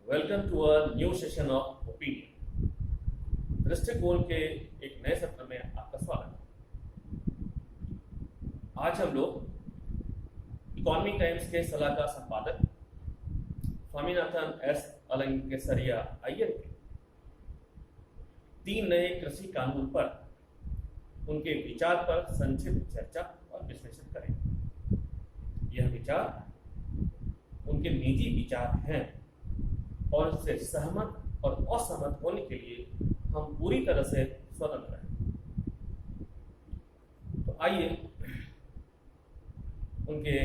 Welcome to a new session of opinion. दृष्टिकोण के एक नए सत्र में आपका स्वागत है। आज हम लोग इकोनॉमी टाइम्स के सलाहकार संपादक स्वामीनाथन एस अलंकेसरिया अय्यर के 3 नए कृषि कानून पर उनके विचार पर संक्षिप्त चर्चा और विश्लेषण करेंगे। यह विचार उनके निजी विचार हैं और इससे सहमत और असहमत होने के लिए हम पूरी तरह से स्वतंत्र हैं। तो आइए उनके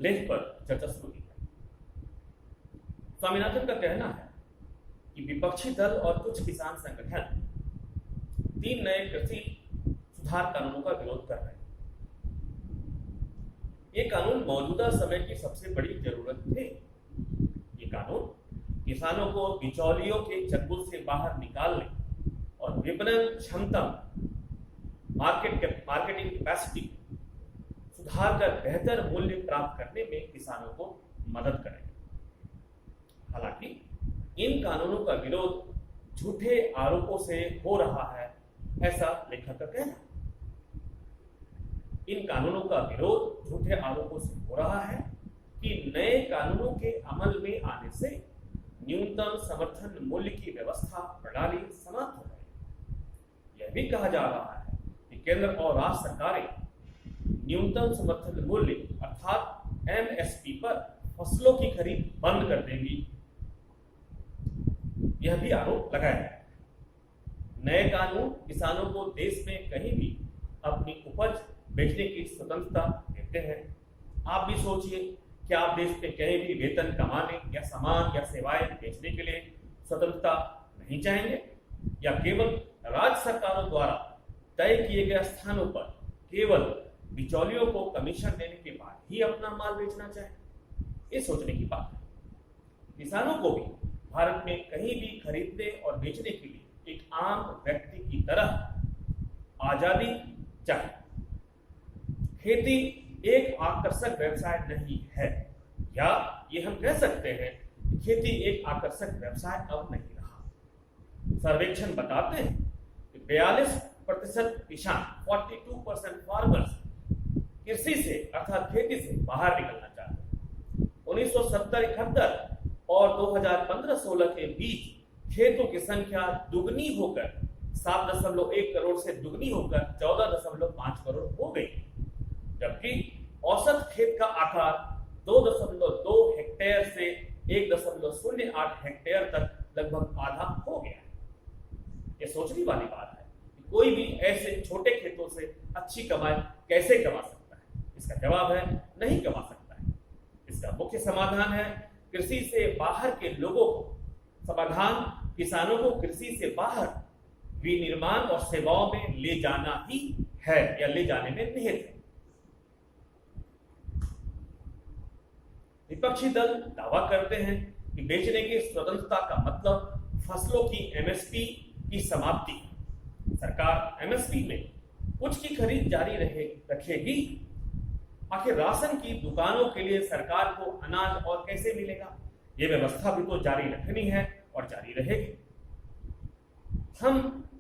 लेख पर चर्चा शुरू की जाए। स्वामीनाथन का कहना है कि विपक्षी दल और कुछ किसान संगठन 3 नए कृषि सुधार कानूनों का विरोध कर रहे हैं। ये कानून मौजूदा समय की सबसे बड़ी जरूरत थे। ये कानून किसानों को बिचौलियों के चंगुल से बाहर निकालने और विपणन क्षमता मार्केटिंग कैपेसिटी सुधार कर बेहतर मूल्य प्राप्त करने में किसानों को मदद करेंगे। हालांकि इन कानूनों का विरोध झूठे आरोपों से हो रहा है, ऐसा लेखक का कहना है। इन कानूनों का विरोध झूठे आरोपों से हो रहा है कि नए कानूनों के अमल में आने से न्यूनतम समर्थन मूल्य की व्यवस्था प्रणाली समाप्त हो जाएगी। यह भी कहा जा रहा है कि केंद्र और राज्य सरकारें न्यूनतम समर्थन मूल्य अर्थात एमएसपी पर फसलों की खरीद बंद कर देंगी। यह भी आरोप लगाया है। नए कानून किसानों को देश में कहीं भी अपनी उपज बेचने की स्वतंत्रता देते हैं। आप भी सोचिए, क्या आप देश में कहीं भी वेतन कमाने या सामान या सेवाएं बेचने के लिए स्वतंत्रता नहीं चाहेंगे, या केवल राज्य सरकारों द्वारा तय किए गए स्थानों पर केवल बिचौलियों को कमीशन देने के बाद ही अपना माल बेचना चाहें? ये सोचने की बात है। किसानों को भी भारत में कहीं भी खरीदने और बेचने के लिए एक आम व्यक्ति की तरह आजादी चाहिए। खेती एक आकर्षक व्यवसाय नहीं है, या ये हम कह सकते हैं कि खेती एक आकर्षक व्यवसाय अब नहीं रहा। सर्वेक्षण बताते हैं कि 42% किसान 42% फार्मर्स कृषि से अर्थात खेती से बाहर निकलना चाहते हैं। 1970-71 और 2015-16 के बीच खेतों की संख्या दुगनी होकर 7.1 करोड़ से दुगनी होकर 14.5 करोड़ हो गई, जबकि औसत खेत का आकार 2.2 हेक्टेयर से 1.08 हेक्टेयर तक लगभग आधा हो गया है। यह सोचने वाली बात है कि कोई भी ऐसे छोटे खेतों से अच्छी कमाई कैसे कमा सकता है। इसका जवाब है, नहीं कमा सकता है। इसका मुख्य समाधान है कृषि से बाहर के लोगों को, समाधान किसानों को कृषि से बाहर विनिर्माण और सेवाओं में ले जाना ही है, या ले जाने में निहित है। विपक्षी दल दावा करते हैं कि बेचने की स्वतंत्रता का मतलब फसलों की एमएसपी की समाप्ति है। सरकार एमएसपी में कुछ की खरीद जारी रखेगी। आखिर राशन की दुकानों के लिए सरकार को अनाज और कैसे मिलेगा? यह व्यवस्था भी तो जारी रखनी है और जारी रहेगी। हम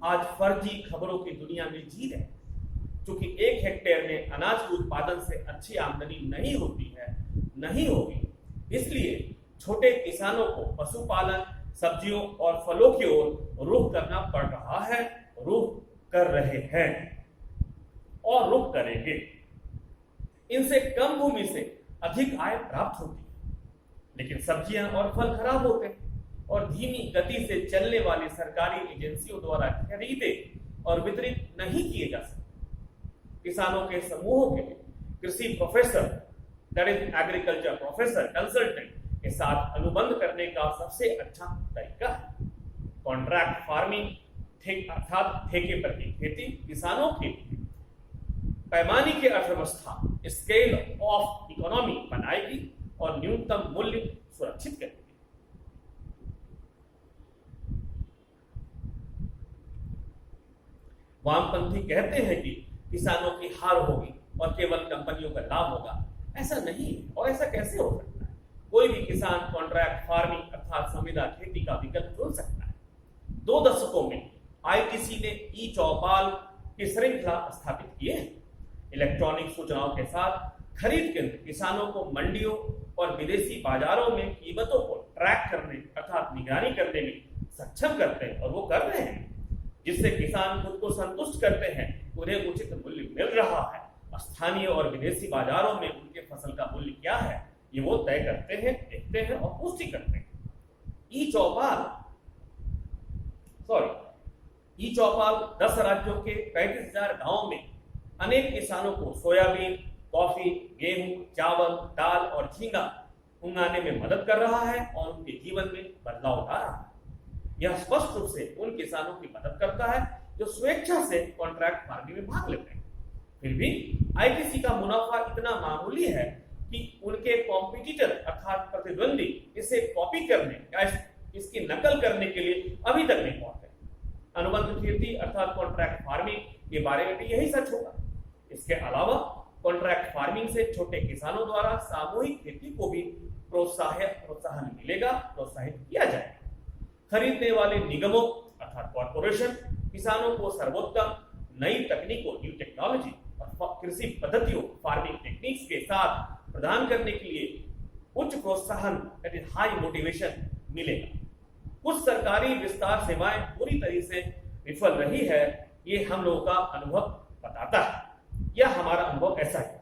आज फर्जी खबरों की दुनिया में जी रहे हैं। क्योंकि 1 हेक्टेयर में अनाज के उत्पादन से अच्छी आमदनी नहीं होती है, नहीं होगी, इसलिए छोटे किसानों को पशुपालन, सब्जियों और फलों की ओर रुख करना पड़ रहा है, रुख कर रहे हैं और रुख करेंगे। इनसे कम भूमि से अधिक आय प्राप्त होती है, लेकिन सब्जियां और फल खराब होते हैं और धीमी गति से चलने वाली सरकारी एजेंसियों द्वारा खरीदे और वितरित नहीं किए जा सकते। किसानों के समूहों के लिए कृषि professor, that is agriculture professor consultant के साथ अनुबंध करने का सबसे अच्छा तरीका है कॉन्ट्रैक्ट फार्मिंग, अर्थात ठेके पर की खेती। किसानों के लिए पैमाने की अर्थव्यवस्था, स्केल ऑफ इकोनॉमी बनाएगी और न्यूनतम मूल्य सुरक्षित करेगी। वामपंथी कहते हैं कि किसानों की हार होगी और केवल कंपनियों का लाभ होगा। ऐसा नहीं है, और ऐसा कैसे हो सकता है? कोई भी किसान कॉन्ट्रैक्ट फार्मिंग अर्थात अर्थात संविदा खेती का विकल्प चुन सकता है। 2 दशकों में आईटीसी ने ई चौपाल की श्रृंखला स्थापित किए हैं। इलेक्ट्रॉनिक सूचनाओं के साथ खरीद केंद्र किसानों को मंडियों और विदेशी बाजारों में कीमतों को ट्रैक करने अर्थात निगरानी करने में सक्षम करते हैं, और वो कर रहे हैं, जिससे किसान खुद को संतुष्ट करते हैं, उन्हें उचित मूल्य मिल रहा है। स्थानीय और विदेशी बाजारों में उनके फसल का मूल्य क्या है, ये वो तय करते हैं, देखते हैं और पुष्टि करते हैं। ई चौपाल 10 राज्यों के 35,000 गांवों में अनेक किसानों को सोयाबीन, कॉफी, गेहूं, चावल, दाल और झींगा उगाने में मदद कर रहा है और उनके जीवन में बदलाव ला रहा है। यह स्पष्ट रूप से उन किसानों की मदद करता है जो स्वेच्छा से कॉन्ट्रैक्ट फार्मिंग में भाग लेते हैं। फिर भी आईटीसी का मुनाफा इतना मामूली है कि उनके कॉम्पिटिटर अर्थात प्रतिद्वंदी इसे कॉपी करने या इसकी नकल करने के लिए अभी तक नहीं पहुंचे। अनुबंध खेती अर्थात कॉन्ट्रैक्ट फार्मिंग के बारे में भी यही सच होगा। इसके अलावा कॉन्ट्रैक्ट फार्मिंग से छोटे किसानों द्वारा सामूहिक खेती को भी प्रोत्साहन मिलेगा, प्रोत्साहित किया जाएगा। खरीदने वाले निगमों अर्थात कॉर्पोरेशन किसानों को सर्वोत्तम नई तकनीकों, न्यू टेक्नोलॉजी और कृषि पद्धतियों, फार्मिंग टेक्निक्स के साथ प्रदान करने के लिए उच्च प्रोत्साहन दैट इज हाई मोटिवेशन मिलेगा। कुछ सरकारी विस्तार सेवाएं पूरी तरह से विफल रही है, ये हम लोगों का अनुभव बताता है, या हमारा अनुभव ऐसा है।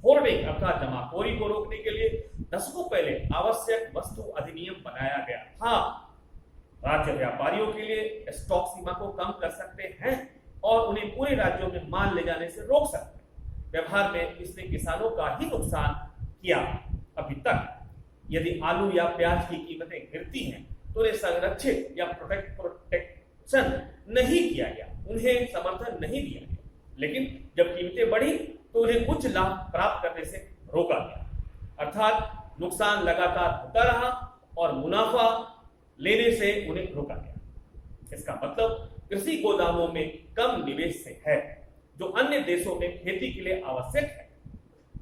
होर्डिंग अर्थात जमाखोरी को रोकने के लिए दशकों पहले आवश्यक वस्तु अधिनियम बनाया गया था। राज्य व्यापारियों के लिए स्टॉक सीमा को कम कर सकते हैं और उन्हें पूरे राज्यों में माल ले जाने से रोक सकते हैं। व्यवहार में इसने किसानों का ही नुकसान किया। अभी तक यदि आलू या प्याज की कीमतें गिरती हैं तो उन्हें संरक्षित या प्रोटेक्शन नहीं किया गया, उन्हें समर्थन नहीं दिया गया। लेकिन जब कीमतें बढ़ी तो उन्हें उच्च लाभ प्राप्त करने से रोका गया, अर्थात नुकसान लगातार होता रहा और मुनाफा लेने से उन्हें रोका गया। इसका मतलब कृषि गोदामों में कम निवेश से है, जो अन्य देशों में खेती के लिए आवश्यक है।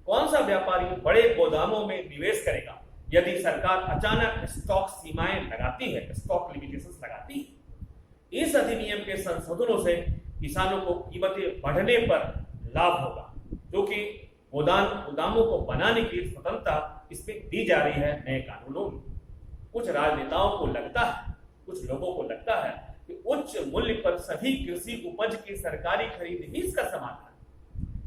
कौन सा व्यापारी बड़े गोदामों में निवेश करेगा यदि सरकार अचानक स्टॉक सीमाएं लगाती है, स्टॉक लिमिटेशंस लगाती है? इस अधिनियम के संशोधनों से किसानों को कीमतें बढ़ने पर लाभ होगा, जो कि गोदामों को बनाने की स्वतंत्रता इसमें दी जा रही है नए कानूनों में। कुछ राजनेताओं को लगता है, कुछ लोगों को लगता है कि उच्च मूल्य पर सभी कृषि उपज की सरकारी खरीद ही इसका समाधान है।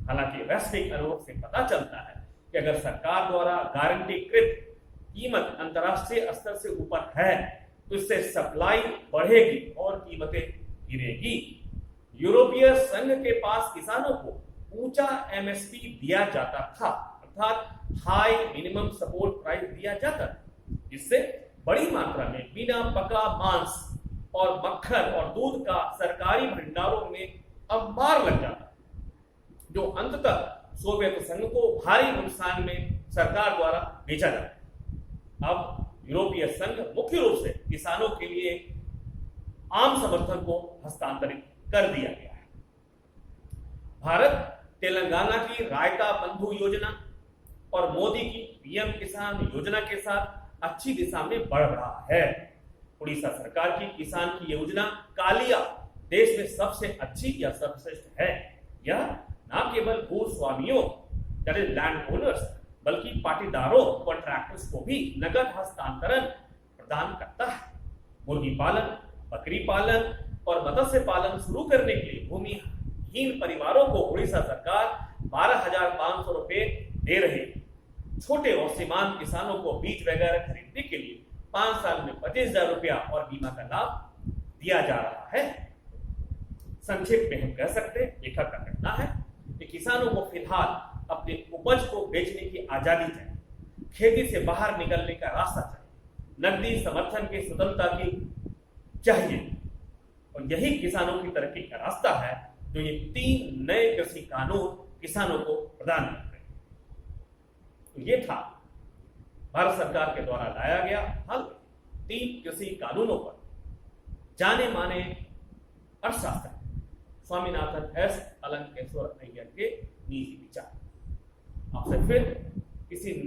हालांकि वैश्विक अनुभव से पता चलता है कि अगर सरकार द्वारा गारंटीकृत कीमत अंतर्राष्ट्रीय स्तर से ऊपर है तो इससे सप्लाई बढ़ेगी और कीमतें गिरेगी। यूरोपीय संघ के पास किसानों को ऊंचा एमएसपी दिया जाता था, अर्थात हाई मिनिमम सपोर्ट प्राइस दिया जाता था, जिससे बड़ी मात्रा में बिना पका मांस और मक्खन और दूध का सरकारी भंडारों में अंबार लग जाता, जो अंततः सोवियत संघ को भारी नुकसान में सरकार द्वारा बेचा जाता। अब यूरोपीय संघ मुख्य रूप से किसानों के लिए आम समर्थन को हस्तांतरित कर दिया गया है। भारत तेलंगाना की रायता बंधु योजना और मोदी की पीएम किसान योजना के साथ अच्छी दिशा में बढ़ रहा है। उड़ीसा सरकार की किसान की योजना कालिया देश में सबसे अच्छी या सर्वश्रेष्ठ है। यह न केवल भूस्वामियों लैंड ओनर्स बल्कि पाटीदारों कॉन्ट्रैक्टर्स को भी नगद हस्तांतरण प्रदान करता है। मुर्गी पालन, बकरी पालन और मत्स्य पालन शुरू करने के लिए भूमिहीन परिवारों को उड़ीसा सरकार 12,500 रुपए दे रही है। छोटे और सीमांत किसानों को बीज वगैरह खरीदने के लिए 5 साल में 25,000 रुपया और बीमा का लाभ दिया जा रहा है। संक्षेप में हम कह सकते हैं, लेखक का कहना है कि किसानों को फिलहाल अपने उपज को बेचने की आजादी चाहिए, खेती से बाहर निकलने का रास्ता चाहिए, नकदी समर्थन की स्वतंत्रता की चाहिए, और यही किसानों की तरक्की का रास्ता है जो ये 3 नए कृषि कानून किसानों को प्रदान करते हैं। तो ये था भारत सरकार के द्वारा लाया गया हल 3 कृषि कानूनों पर जाने माने अर्थशास्त्री स्वामीनाथन एस अलंकेश्वर अय्यर के निजी विचार। आपसे फिर किसी नए